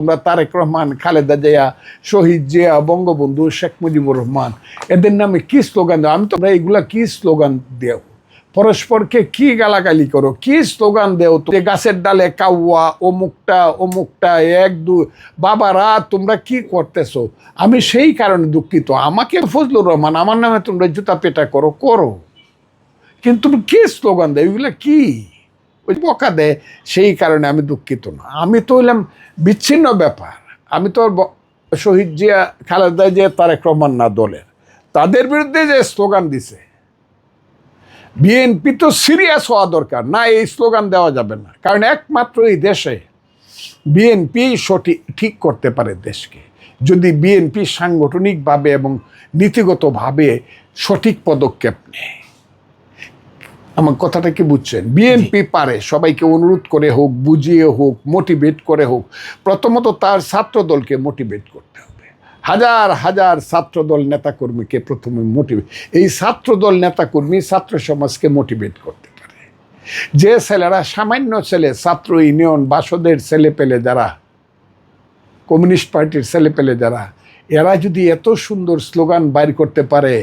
তোমরা তারেক রহমান, খালেদা জিয়া, শহীদ জিয়া, বঙ্গবন্ধু শেখ মুজিবুর রহমান, এদের নামে কি স্লোগান দাও? তোমরা এইগুলা কি স্লোগান দেও? পরস্পরকে কি গালাগালি করো, কি স্লোগান দেও? যে গাছের ডালে কাউয়া, অমুকটা অমুকটা, এক দু, বাবারা তোমরা কি করতেছো? আমি সেই কারণে দুঃখিত। আমাকে ফজলুর রহমান, আমার নামে তোমরা জুতা পেটা করো করো, কিন্তু তুমি কি স্লোগান দেয়? এগুলো কি ওই বকা দেয়, সেই কারণে আমি দুঃখিত না। আমি তো হইলাম বিচ্ছিন্ন ব্যাপার। আমি তো শহীদ জিয়া, খালেদা জিয়া, তারেক রহমান না দলের, তাদের বিরুদ্ধে যে স্লোগান দিছে, বিএনপি তো সিরিয়াস হওয়া দরকার না, এই স্লোগান দেওয়া যাবে না। কারণ একমাত্র এই দেশে বিএনপি ঠিক করতে পারে দেশকে, যদি বিএনপি সাংগঠনিকভাবে এবং নীতিগতভাবে সঠিক পদক্ষেপ নেয়। আমার কথাটা কি বুঝছেন? বিএনপি পারে, সবাইকে অনুরোধ করে হোক, বুঝিয়ে হোক, মোটিভেট করে হোক। প্রথমত তার ছাত্রদলকে মোটিভেট করতে হবে। হাজার হাজার ছাত্রদল নেতাকর্মীকে প্রথমে মোটিভেট, এই ছাত্রদল নেতাকর্মী ছাত্র সমাজকে মোটিভেট করতে পারে। যে ছেলেরা, সামান্য ছেলে, ছাত্র ইউনিয়ন, বাসদের ছেলে পেলে যারা, কমিউনিস্ট পার্টির ছেলে পেলে যারা, এরা যদি এত সুন্দর স্লোগান বাইর করতে পারে,